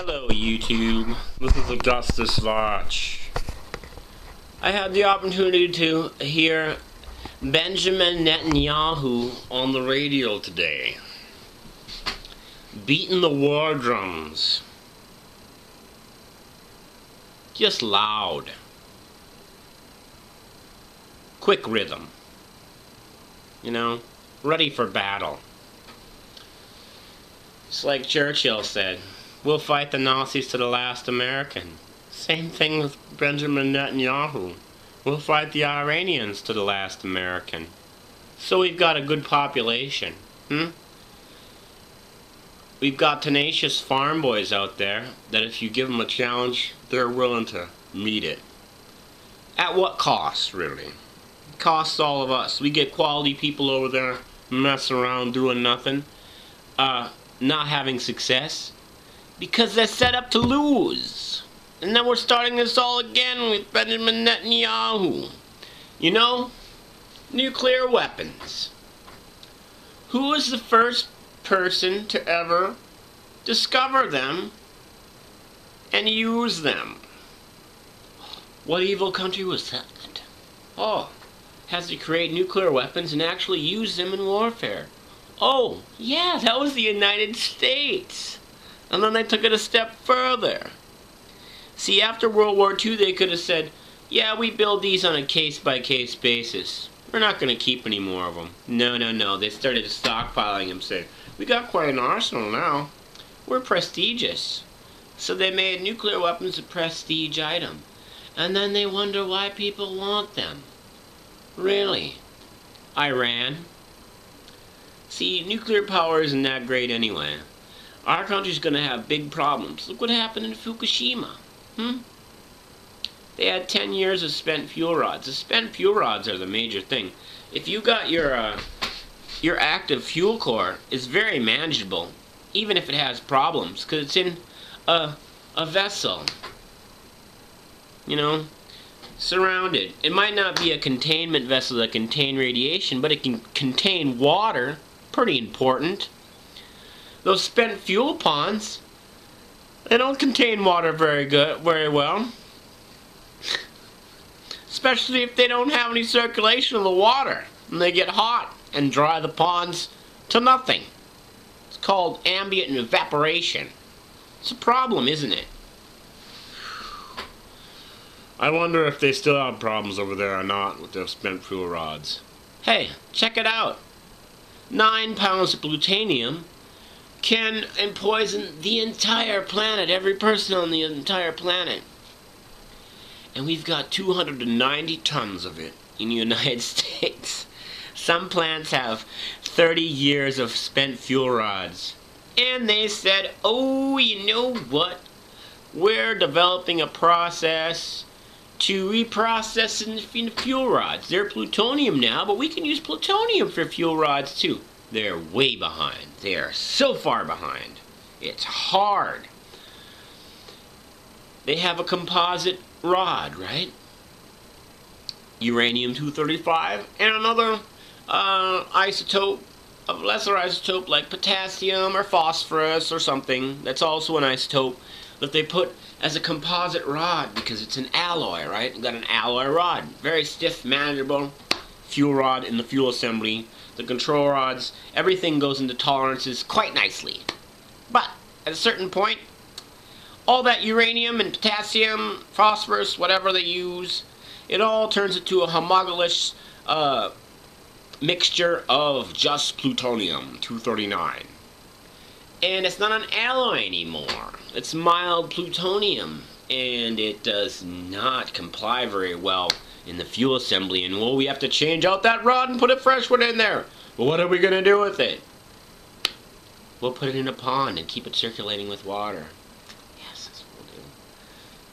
Hello YouTube, this is AugustusLarch. I had the opportunity to hear Benjamin Netanyahu on the radio today, beating the war drums. Just loud. Quick rhythm. You know, ready for battle. It's like Churchill said, we'll fight the Nazis to the last American. Same thing with Benjamin Netanyahu. We'll fight the Iranians to the last American. So we've got a good population. We've got tenacious farm boys out there that if you give them a challenge, they're willing to meet it. At what cost, really? It costs all of us. We get quality people over there messing around doing nothing, not having success, because they're set up to lose. And then we're starting this all again with Benjamin Netanyahu. You know, nuclear weapons. Who was the first person to ever discover them and use them? What evil country was that? Oh, has to create nuclear weapons and actually use them in warfare. Oh, yeah, that was the United States. And then they took it a step further. See, after World War II, they could have said, yeah, we build these on a case-by-case basis. We're not going to keep any more of them. No. They started stockpiling them, saying, we got quite an arsenal now. We're prestigious. So they made nuclear weapons a prestige item. And then they wonder why people want them. Really? Iran? See, nuclear power isn't that great anyway. Our country's going to have big problems. Look what happened in Fukushima. They had 10 years of spent fuel rods. The spent fuel rods are the major thing. If you got your active fuel core, it's very manageable, even if it has problems, because it's in a vessel. You know, surrounded. It might not be a containment vessel that contain radiation, but it can contain water. Pretty important. Those spent fuel ponds, they don't contain water very well. Especially if they don't have any circulation of the water and they get hot and dry the ponds to nothing. It's called ambient evaporation. It's a problem, isn't it? I wonder if they still have problems over there or not with their spent fuel rods. Hey, check it out. 9 pounds of plutonium can poison the entire planet, every person on the entire planet. And we've got 290 tons of it in the United States. Some plants have 30 years of spent fuel rods. And they said, oh, you know what? We're developing a process to reprocess in the fuel rods. They're plutonium now, but we can use plutonium for fuel rods too. They're way behind. They are so far behind. It's hard. They have a composite rod, right? Uranium-235 and another isotope, a lesser isotope like potassium or phosphorus or something. That's also an isotope that they put as a composite rod because it's an alloy, right? You've got an alloy rod. Very stiff, manageable fuel rod in the fuel assembly. The control rods, everything goes into tolerances quite nicely. But at a certain point, all that uranium and potassium, phosphorus, whatever they use, it all turns into a homogeneous mixture of just plutonium-239. And it's not an alloy anymore. It's mild plutonium, and it does not comply very well in the fuel assembly. And well, we have to change out that rod and put a fresh one in there. Well, what are we going to do with it? We'll put it in a pond and keep it circulating with water. Yes, that's what we'll do.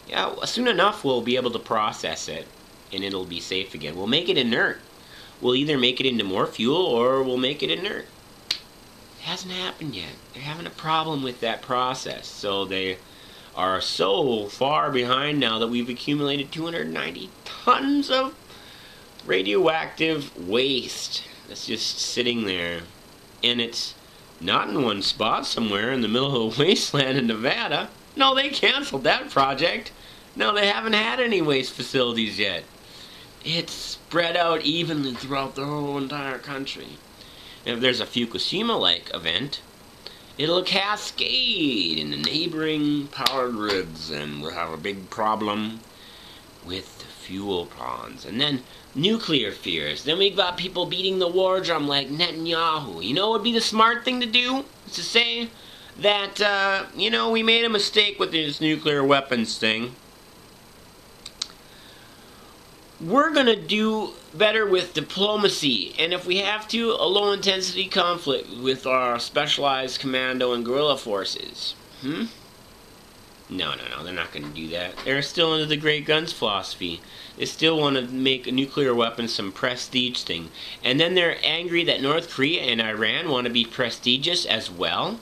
Yeah, well, soon enough we'll be able to process it, and it'll be safe again. We'll make it inert. We'll either make it into more fuel or we'll make it inert. It hasn't happened yet. They're having a problem with that process. So they are so far behind now that we've accumulated 290 tons of radioactive waste that's just sitting there. And it's not in one spot somewhere in the middle of a wasteland in Nevada. No, they canceled that project. No, they haven't had any waste facilities yet. It's spread out evenly throughout the whole entire country. And if there's a Fukushima-like event, it'll cascade in the neighboring power grids, and we'll have a big problem with the fuel ponds. And then nuclear fears. Then we've got people beating the war drum like Netanyahu. You know what would be the smart thing to do? Is to say that, you know, we made a mistake with this nuclear weapons thing. We're going to do better with diplomacy, and if we have to, a low-intensity conflict with our specialized commando and guerrilla forces. No, they're not going to do that. They're still under the great guns philosophy. They still want to make a nuclear weapon some prestige thing. And then they're angry that North Korea and Iran want to be prestigious as well.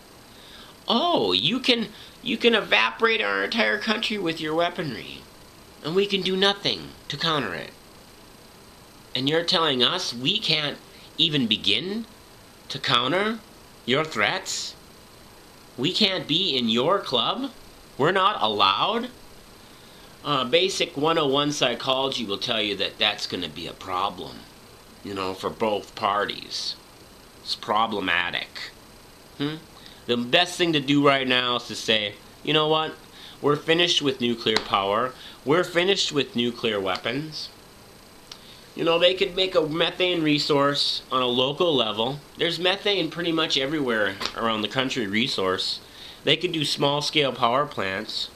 Oh, you can evaporate our entire country with your weaponry, and we can do nothing to counter it. And you're telling us we can't even begin to counter your threats? We can't be in your club? We're not allowed? Basic 101 psychology will tell you that that's going to be a problem, you know, for both parties. It's problematic. The best thing to do right now is to say, you know what? We're finished with nuclear power. We're finished with nuclear weapons. You know, they could make a methane resource on a local level. There's methane pretty much everywhere around the country resource. They could do small-scale power plants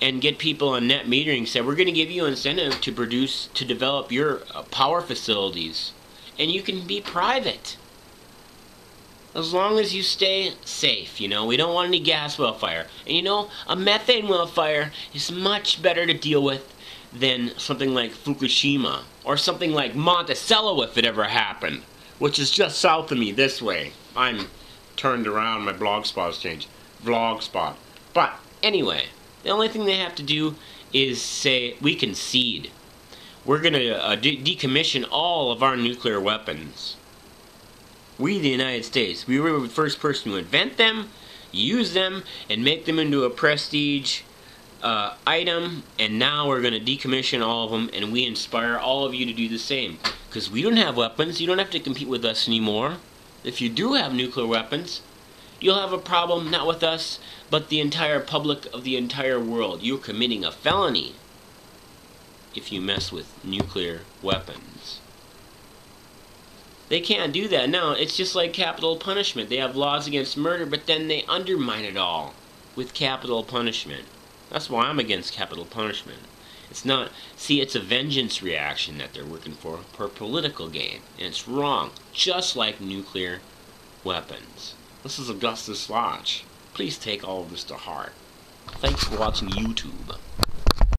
and get people on net metering. Say, we're going to give you incentive to develop your power facilities. And you can be private. As long as you stay safe, you know. We don't want any gas well fire. And you know, a methane well fire is much better to deal with than something like Fukushima. Or something like Monticello if it ever happened. Which is just south of me this way. I'm turned around, my blogspot's changed. Vlogspot. But, anyway, the only thing they have to do is say, we concede. We're going to decommission all of our nuclear weapons. We, the United States, we were the first person to invent them, use them, and make them into a prestige item, and now we're going to decommission all of them, and we inspire all of you to do the same. Because we don't have weapons, you don't have to compete with us anymore. If you do have nuclear weapons, you'll have a problem not with us, but the entire public of the entire world. You're committing a felony if you mess with nuclear weapons. They can't do that. No, it's just like capital punishment. They have laws against murder, but then they undermine it all with capital punishment. That's why I'm against capital punishment. It's not, see, it's a vengeance reaction that they're working for political gain. And it's wrong, just like nuclear weapons. This is AugustusLarch. Please take all of this to heart. Thanks for watching YouTube.